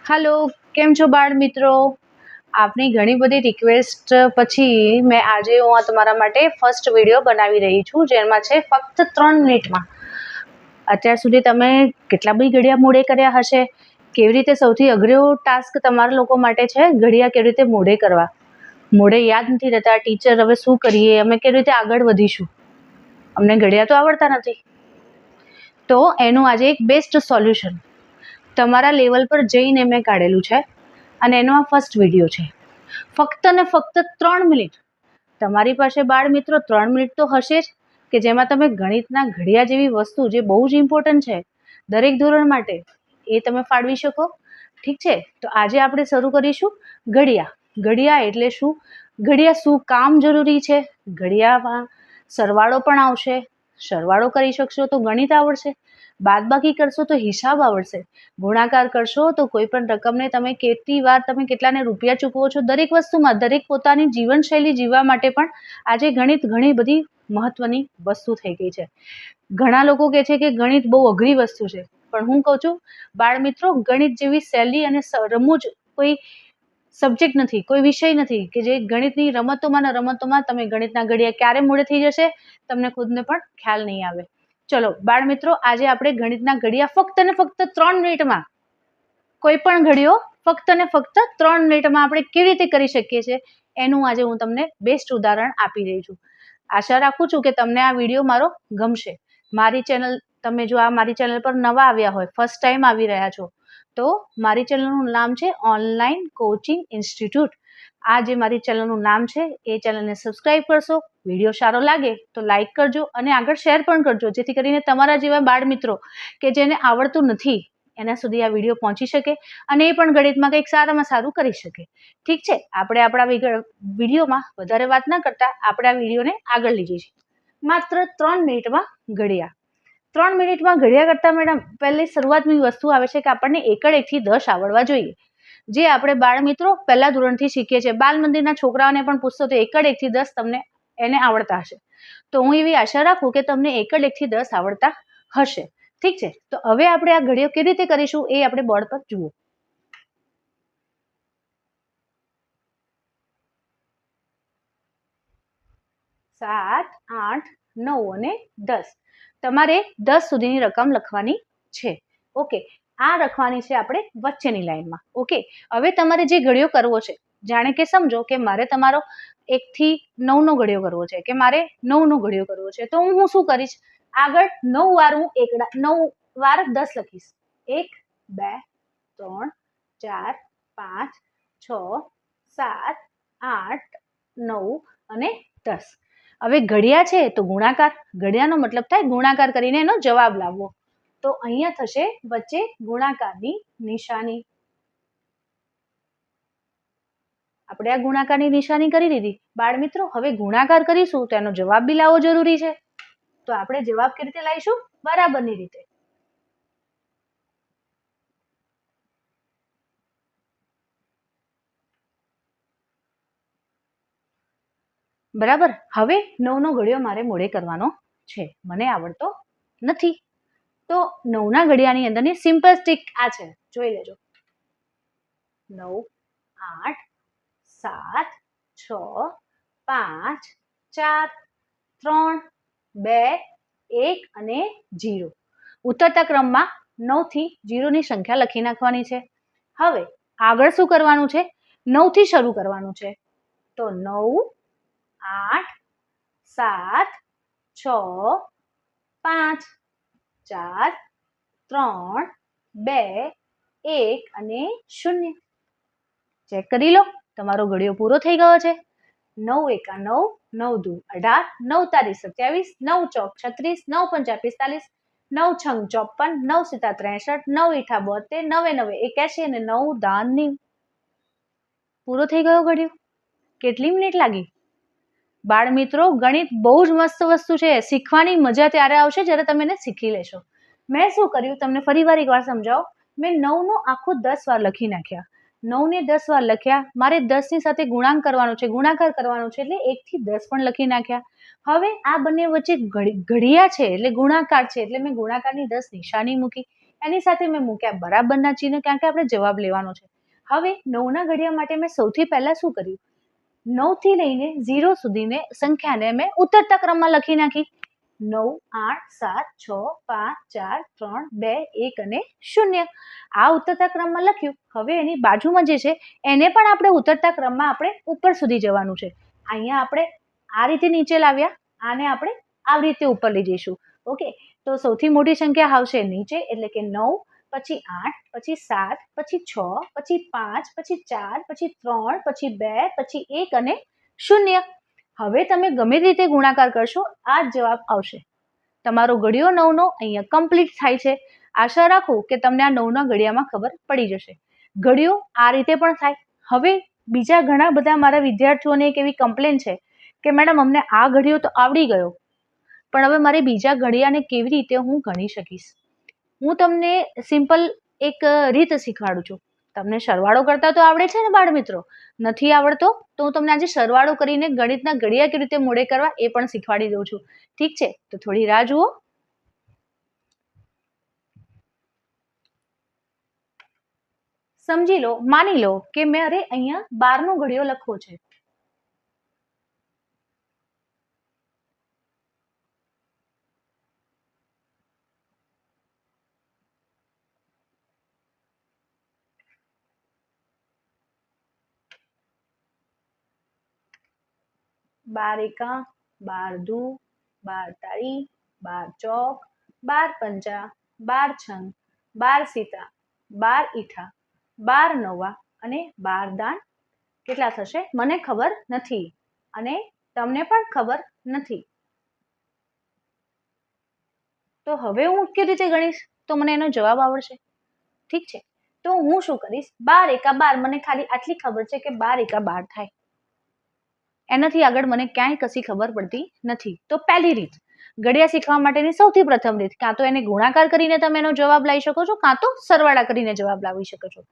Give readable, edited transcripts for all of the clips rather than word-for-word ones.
હાલો, કેમ છો બાળ મિત્રો? આપની ઘણી બધી રિક્વેસ્ટ પછી મેં આજે હું તમારા માટે ફર્સ્ટ વિડીયો બનાવી રહી છું, જેમાં છે ફક્ત 3 મિનિટમાં. અત્યાર સુધી તમે કેટલા બધી ઘડિયા મોડે કર્યા હશે? કેવી રીતે સૌથી અઘરો ટાસ્ક તમારા લોકો માટે છે ઘડિયા કેવી રીતે મોડે કરવા? મોડે યાદ નથી રહેતા. ટીચર હવે શું કરીએ? અમે કેવી રીતે આગળ વધીશું? અમને ઘડિયા તો આવડતા નથી. તો એનું આજે એક બેસ્ટ સોલ્યુશન તમારા લેવલ પર જઈને મેં કાઢેલું છે અને એનો આ ફર્સ્ટ વિડીયો છે. ફક્ત ને ફક્ત 3 મિનિટ. તમારી પાસે બાળ મિત્રો 3 મિનિટ તો હશે જ કે જેમાં તમે ગણિતના ઘડિયા જેવી વસ્તુ જે બહુ જ ઇમ્પોર્ટન્ટ છે દરેક ધોરણ માટે એ તમે ફાળવી શકો. ઠીક છે, તો આજે આપણે શરૂ કરીશું ઘડિયા. ઘડિયા એટલે શું? ઘડિયા શું કામ જરૂરી છે? ઘડિયામાં સરવાળો પણ આવશે. સરવાળો કરી શકશો તો ગણિત આવડશે. બાદબાકી કરશો તો હિસાબ આવડશે. ગુણાકાર કરશો તો કોઈ પણ રકમને તમે કેટલી વાર તમે કેટલાને રૂપિયા ચૂકવો છો, દરેક વસ્તુમાં દરેક પોતાની જીવનશૈલી જીવવા માટે પણ આજે ગણિત ઘણી બધી મહત્વની વસ્તુ થઈ ગઈ છે. ઘણા લોકો કહે છે કે ગણિત બહુ અઘરી વસ્તુ છે, પણ હું કહું છું બાળ મિત્રો, ગણિત જેવી સહેલી અને રમૂજ કોઈ સબ્જેક્ટ નથી, કોઈ વિષય નથી કે જે ગણિતની રમતોમાં તમે ગણિતના ઘડિયા ક્યારે મોડે થઈ જશે તમને ખુદને પણ ખ્યાલ નહીં આવે. ચલો બાળ મિત્રો, આજે આપણે ગણિતના ઘડિયા ફક્ત ને ફક્ત 3 મિનિટમાં, કોઈ પણ ઘડિયો ફક્ત ને ફક્ત 3 મિનિટમાં આપણે કેવી રીતે કરી શકીએ છીએ એનું આજે હું તમને બેસ્ટ ઉદાહરણ આપી રહી છું. આશા રાખું છું કે તમને આ વિડીયો મારો ગમશે. મારી ચેનલ, તમે જો આ મારી ચેનલ પર નવા આવ્યા હોય, ફર્સ્ટ ટાઈમ આવી રહ્યા છો, તો મારી ચેનલનું નામ છે ઓનલાઈન કોચિંગ ઇન્સ્ટિટ્યૂટ. આ જે મારી ચેનલનું નામ છે એ ચેનલને સબસ્ક્રાઇબ કરશો. વિડીયો સારો લાગે તો લાઈક કરજો અને આગળ શેર પણ કરજો, જેથી કરીને તમારા જેવા બાળ મિત્રો કે જેને આવડતું નથી એના સુધી આ વિડીયો પહોંચી શકે અને એ પણ ગણિતમાં કંઈક સારામાં સારું કરી શકે. ઠીક છે, આપણે આપણા વિડીયોમાં વધારે વાત ના કરતા આપણે આ વિડીયોને આગળ લઈ જઈશું. માત્ર 3 મિનિટમાં ઘડિયા. 3 મિનિટમાં ઘડિયા કરતા મેડમ પહેલી શરૂઆતની વસ્તુ આવે છે કે આપણને એકડ 1 થી 10 આવડવા જોઈએ, જે આપણે બાળ મિત્રો પહેલા ધોરણથી શીખીએ છીએ. બાલ મંદિરના છોકરાઓને પણ પૂછશો તો એકડ 1 થી 10 તમને એને આવડતા હશે. તો હું એવી આશા રાખું કે તમને એકડ 1 થી 10 આવડતા હશે. ઠીક છે, તો હવે આપણે આ ઘડિયો કેવી રીતે કરીશું એ આપણે બોર્ડ પર જુઓ. 7, 8, 9 અને 10. તમારે 10 સુધીની રકમ લખવાની છે. ઓકે, આ લખવાની છે આપણે વચ્ચેની લાઈનમાં. ઓકે, હવે તમારે જે ઘડિયો કરવો છે, જાણે કે સમજો કે મારે તમારો 1 થી 9 નો ઘડિયો કરવો છે કે મારે 9 નો ઘડિયો કરવો છે, તો હું શું કરીશ? આગળ 9 વાર હું 9 વાર 10 લખીશ. 1, 2, 3, 4, 5, 6, 7, 8, 9 અને 10. હવે ઘડિયા છે તો ગુણાકાર, ઘડિયાનો મતલબ થાય ગુણાકાર કરીને એનો જવાબ લાવવો. તો અહીંયા થશે વચ્ચે ગુણાકારની નિશાની. આપણે આ ગુણાકારની નિશાની કરી દીધી. બાળ મિત્રો, હવે ગુણાકાર કરીશું તો એનો જવાબ બી લાવવો જરૂરી છે. તો આપણે જવાબ કેવી રીતે લાવીશું? બરાબરની રીતે. બરાબર. હવે 9 નો ઘડિયો મારે મોડે કરવાનો છે, મને આવડતો નથી. તો 9 ના ઘડિયાની અંદરની સિમ્પલ ટ્રીક આ છે, જોઈ લેજો. 9, 8, 7, 6, 5, 4, 3, 2, 1 અને 0. ઉતરતા ક્રમમાં 9 થી 0 ની સંખ્યા લખી નાખવાની છે. હવે આગળ શું કરવાનું છે? 9 થી શરૂ કરવાનું છે. તો 9, 8, 7, 6, 5, 4, 3, 2, 1 અને 0. ચેક કરી લો, તમારો ઘડિયો પૂરો થઈ ગયો છે. 9 એકા 9, 9 દુ 18, 9 તારી 27, 9 ચોક 36, 9 પંચા 45, 9 છંગ 54, 9 સિત્તા 63, 9 ઈઠા 72, 9 9 81 અને 9 દાન 90. પૂરો થઈ ગયો ઘડિયો. કેટલી મિનિટ લાગી? બાળ મિત્રો, ગણિત બહુ જ મસ્ત વસ્તુ છે. શીખવાની મજા ત્યારે આવશે જ્યારે તમે એને શીખી લેશો. મેં શું કર્યું તમને ફરી વાર એકવાર સમજાવો. મેં 9 નો આખો 10 વાર લખી નાખ્યા. 9 ને 10 વાર લખ્યા. મારે 10 ની સાથે ગુણાંક કરવાનો છે, ગુણાકાર કરવાનો છે, એટલે 1 થી 10 પણ લખી નાખ્યા. હવે આ બંને વચ્ચે ઘડિયા છે એટલે ગુણાકાર છે, એટલે મેં ગુણાકારની 10 નિશાની મૂકી. એની સાથે મેં મૂક્યા બરાબરના ચિહ્ન, કારણ કે આપણે જવાબ લેવાનો છે. હવે 9ના ઘડિયા માટે મેં સૌથી પહેલા શું કર્યું, 9 થી લઈને 0 સુધીને સંખ્યાને મેં ઉતરતા ક્રમમાં લખી નાખી. 9, 8, 7, 6, 5, 4, 3, 2, 1 અને 0. આ ઉતરતા ક્રમમાં લખ્યું. હવે એની બાજુમાં જે છે એને પણ આપણે ઉતરતા ક્રમમાં આપણે ઉપર સુધી જવાનું છે. અહીંયા આપણે આ રીતે નીચે લાવ્યા, આને આપણે આવી રીતે ઉપર લઈ જઈશું. ઓકે, તો સૌથી મોટી સંખ્યા આવશે નીચે, એટલે કે 9, પછી 8, પછી 7, પછી 6, પછી 5, પછી 4, પછી 3, પછી 2, પછી 1 અને 0. હવે તમે ગમે રીતે ગુણાકાર કરશો આ જ જવાબ આવશે. તમારો ઘડિયો 9નો અહીંયા કમ્પ્લીટ થાય છે. આશા રાખું કે તમને આ 9ના ઘડિયામાં ખબર પડી જશે. ઘડિયો આ રીતે પણ થાય. હવે બીજા ઘણા બધા મારા વિદ્યાર્થીઓને એક એવી કમ્પ્લેન છે કે મેડમ અમને આ ઘડિયો તો આવડી ગયો, પણ હવે મારે બીજા ઘડિયાને કેવી રીતે હું ગણી શકીશ. હું તમને સિમ્પલ એક રીત શીખવાડું છું. તમને સરવાળો કરતા તો આવડે છે ને બાળ મિત્રો? નથી આવડતો તો હું તમને આજે સરવાળો કરીને ગણિતના ઘડિયા કેવી રીતે મોડે કરવા એ પણ શીખવાડી દઉં છું. ઠીક છે, તો થોડી રાહ જુઓ. સમજી લો, માની લો કે મારે અહીંયા 12નો ઘડિયો લખવો છે. बार एका, 12 दू, 12 तारी, 12 चौक, 12 पंचा, 12 छंग, 12 सीता, 12 ईठा, 12 नवा અને 12 દાન કેટલા થશે મને ખબર નથી અને તમને પણ ખબર નથી. તો હવે હું કેવી રીતે ગણીશ તો મને એનો જવાબ આવડશે? ઠીક છે, તો હું શું કરીશ, 12 એકા 12, મને ખાલી આટલી ખબર છે કે 12 એકા 12 થાય. એનાથી આગળ મને ક્યાંય કશી ખબર પડતી નથી. તો પહેલી રીત, ઘડિયા શીખવા માટેની સૌથી પ્રથમ રીત, કાં તો એને ગુણાકાર કરીને તમે એનો જવાબ લાવી શકો છો, કાં તો સરવાળા કરીને જવાબ લાવી શકો છો.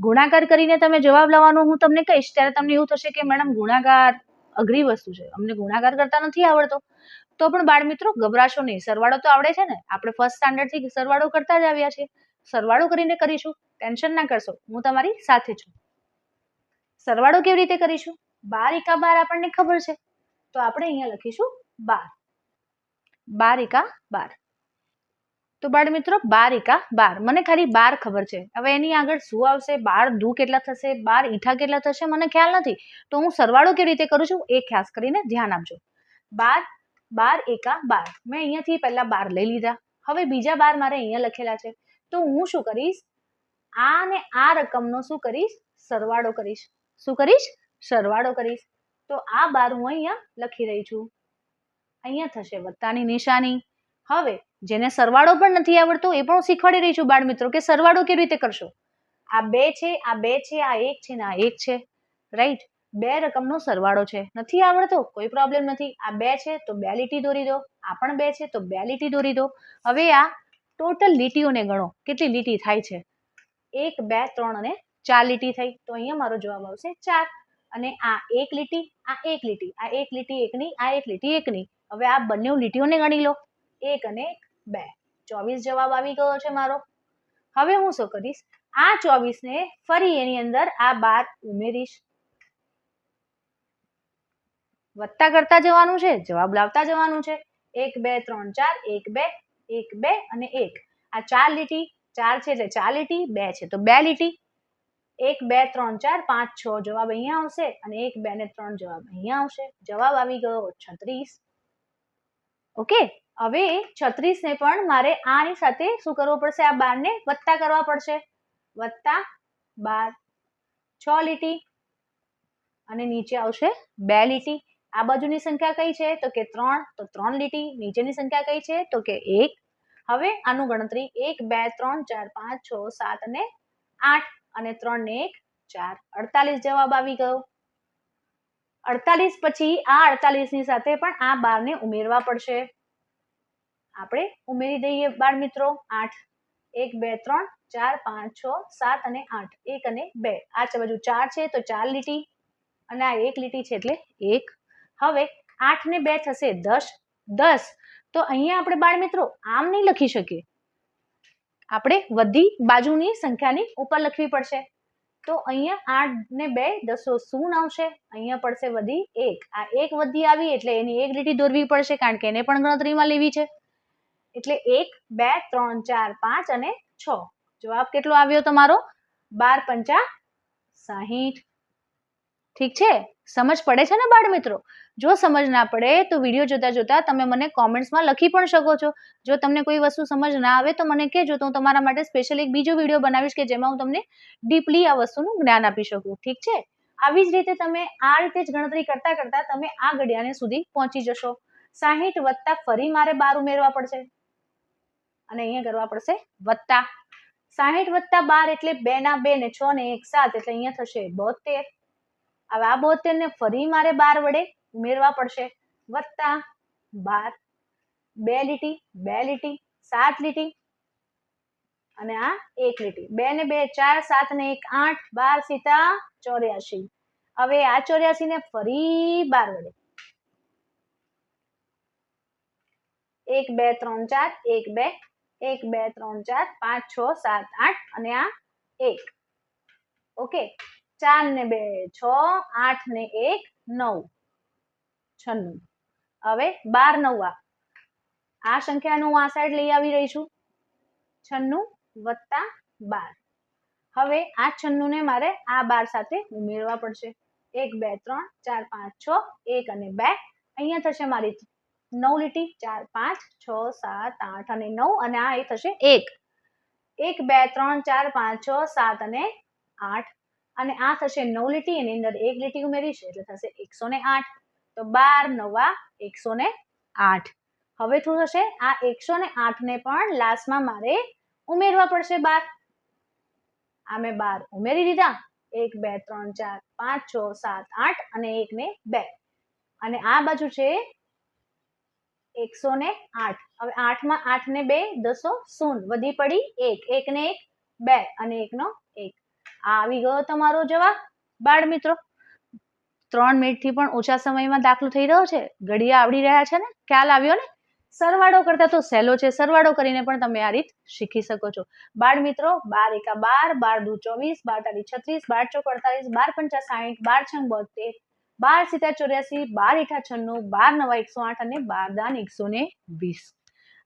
ગુણાકાર કરીને તમે જવાબ લાવવાનો હું તમને કહીશ ત્યારે તમને એવું થશે કે મેડમ ગુણાકાર અઘરી વસ્તુ છે, અમને ગુણાકાર કરતા નથી આવડતો. તો પણ બાળ મિત્રો ગભરાશો નહીં, સરવાળો તો આવડે છે ને. આપણે ફર્સ્ટ સ્ટાન્ડર્ડથી સરવાળો કરતા જ આવ્યા છીએ. સરવાળો કરીને કરીશું, ટેન્શન ના કરશો, હું તમારી સાથે છું. સરવાળો કેવી રીતે કરીશું? 12 એકા 12 આપણને ખબર છે, તો આપણે અહીંયા લખીશું 12. 12 એકા 12. તો બાળ મિત્રો 12 એકા 12, મને ખાલી 12 ખબર છે. હવે એની આગળ શું આવશે, 12 દુ કેટલા થશે, 12 ઈઠા કેટલા થશે મને ખ્યાલ નથી. તો હું સરવાળો કેવી રીતે કરું છું એ ખાસ કરીને ધ્યાન આપજો. 12 એકા 12, મેં અહીંયાથી પહેલા 12 લઈ લીધા. હવે બીજા 12 મારે અહીંયા લખેલા છે, તો હું શું કરીશ, આ ને આ રકમનો શું કરીશ, સરવાળો કરીશ. શું કરીશ? સરવાળો કરીશ. તો આ 12 હું અહીંયા લખી રહી છું. અહીંયા થશે વત્તાની નિશાની. હવે જેને સરવાળો પણ નથી આવડતો એ પણ શીખવાડી રહી છું બાળ મિત્રો કે સરવાળો કેવી રીતે કરશો. આ 2 છે, આ 2 છે, આ 1 છે ને આ 1 છે, રાઈટ. 2 રકમનો સરવાળો છે, નથી આવડતો કોઈ પ્રોબ્લેમ નથી. આ 2 છે તો 2 લીટી દોરી દો, આ પણ 2 છે તો 2 લીટી દોરી દો. હવે આ ટોટલ લીટીઓને ગણો, કેટલી લીટી થાય છે, 1 2 3 અને 4 લીટી થઈ. તો અહીંયા મારો જવાબ આવશે 4. અને આ 1 લીટી, આ 1 લીટી, આ 1 લીટી એકની, આ 1 લીટી એકની. હવે આ બંને લીટીઓને ગણી લો, 1 અને 2, 24 જવાબ આવી ગયો છે મારો. હવે હું શું કરીશ, આ 24 ને ફરી એની અંદર આ 12 ઉમેરીશ. વત્તા કરતા જવાનું છે, જવાબ લાવતા જવાનું છે. 1 2 3 4, 1 2, 1 2 અને 1. આ 4 લીટી, 4 છે એટલે 4 લીટી, 2 છે તો 2 લીટી. 1 2 3 4 5 6 જવાબ અહીંયા આવશે અને 1 2 ને 3 જવાબ અહીંયા આવશે. જવાબ આવી ગયો 36. ઓકે, હવે 36 ને પણ મારે આની સાથે શું કરવું પડશે, આ 12 ને વત્તા કરવા પડશે. વત્તા 12, 6 લીટી અને નીચે આવશે 2 લીટી. આ બાજુની સંખ્યા કઈ છે તો કે 3, તો 3 લીટી. નીચેની સંખ્યા કઈ છે તો કે 1. હવે આનું ગણતરી 1 2 3 4 5 6 7 અને 8 અને 3 ને 1 4, 48 જવાબ આવી ગયો. 48 પછી આ 48 ની સાથે પણ આ 12 ને ઉમેરવા પડશે. આપણે ઉમેરી દઈએ બાળ મિત્રો. 8, 1 2 3 4 5 6 7 અને 8, 1 અને 2. આ બાજુ 4 છે તો 4 લીટી અને આ 1 લીટી છે એટલે 1. હવે 8 ને 2 થશે 10. 10 તો અહીંયા આપણે બાળ મિત્રો આમ નહીં લખી શકીએ, આપણે બધી બાજુની સંખ્યાની ઉપર લખવી પડશે. તો અહીંયા 8 ને 2 10 શું આવશે? અહીંયા પડશે વધી 1. આ 1 વધી આવી એટલે એની એક લીટી દોરવી પડશે કારણ કે એને પણ ગણતરીમાં લેવી છે. એટલે 1 2 3 4 5 અને 6. જવાબ કેટલો આવ્યો તમારો? 12 પંચા 60. ઠીક છે, સમજ પડે છે ને બાળ મિત્રો? જો સમજ ના પડે તો વિડીયો જોતા જોતા તમે મને કોમેન્ટ્સમાં લખી પણ શકો છો. જો તમને કોઈ વસ્તુ સમજ ના આવે તો મને કહેજો, તો હું તમારા માટે સ્પેશિયલ એક બીજો વિડીયો બનાવીશ કે જેમાં હું તમને ડીપલી આ વસ્તુનું જ્ઞાન આપી શકું. ઠીક છે, આવી જ રીતે તમે આ રીતે જ ગણતરી કરતા કરતા તમે આ ઘડિયાને સુધી પહોંચી જશો. 60 વત્તા ફરી મારે 12 ઉમેરવા પડશે અને અહીંયા કરવા પડશે વત્તા. 60 વત્તા 12 એટલે 2 ના 2 ને 6 ને 1 7 એટલે અહીંયા થશે 72. હવે આ 72 ને ફરી મારે 12 વડે ઉમેરવા પડશે વત્તા 12. 2 લીટી 2 લીટી 7 લીટી અને આ 1 લીટી. 2 ને 2 4 7 ને 1 8 12 સીતા 84. હવે આ 84 ને ફરી 12 વડે 1 2 3 4 1 2 1 2 3 4 5 6 7 8 અને આ 1. ઓકે, 4 ને 2 6 8 ને 1 9 96. હવે 12 9 આ સંખ્યાનું હું આ સાઈડ લઈ આવી રહી છું. 96 વત્તા 12. હવે આ 96 ને મારે આ 12 સાથે ઉમેરવા પડશે. 1 2 3 4 5 6 1 અને 2. અહીંયા થશે મારી 9 લીટી 4 5 6 7 8 અને 9 અને આ એ થશે 1. 1 2 3 4 5 6 7 અને 8 અને આ થશે 9 લીટી, એની અંદર એક લીટી ઉમેરીશ એટલે થશે 108. તો 12 9 108. હવે શું થશે? આ 108 ને પણ લાસ્ટમાં મારે ઉમેરવા પડશે 12. આ મેં 12 ઉમેરી દીધા. 1 2 3 4 5 6 7 8 અને 1 ને 2 અને આ બાજુ છે 108. હવે 8 માં 8 ને 2 10 0 વધી પડી 1. 1 ને 1 2 અને 1 નો 1. આ આવી ગયો તમારો જવાબ બાળ મિત્રો. 3 મિનિટથી પણ ઓછા સમયમાં દાખલો થઈ રહ્યો છે. ઘડિયા આવડી રહ્યા છે ને? ખ્યાલ આવ્યો ને? સરવાળો કરતા તો સહેલો છે. સરવાળો કરીને પણ તમે આ રીત શીખી શકો છો. બાળ મિત્રો, 12 એકા 12, 12 દુ 24, 12 તારી 36, 12 ચોક 48, 12 પંચા 60, 12 છંગ 72, 12 સીતા 84, 12 ઈઠા 96, 12 નવા 108 અને 12 દાન 120.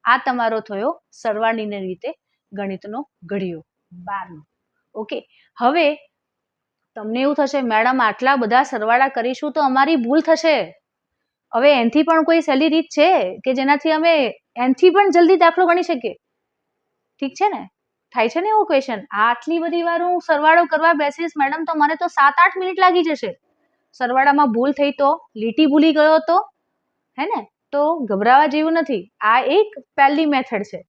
આ તમારો થયો સરવાળીની રીતે ગણિતનો ઘડિયો 12નો. ઓકે, હવે તમને એવું થશે મેડમ આટલા બધા સરવાળા કરીશું તો અમારી ભૂલ થશે. હવે એનથી પણ કોઈ સહેલી રીત છે કે જેનાથી અમે એનથી પણ જલ્દી દાખલો ગણી શકીએ? ઠીક છે ને? થાય છે ને એવો ક્વેશ્ચન? આટલી બધી વાર હું સરવાળો કરવા બેસીશ મેડમ તો મને તો 7-8 મિનિટ લાગી જશે. સરવાળામાં ભૂલ થઈ તો, લીટી ભૂલી ગયો તો, હે ને? તો ગભરાવા જેવું નથી. આ એક પહેલી મેથડ છે.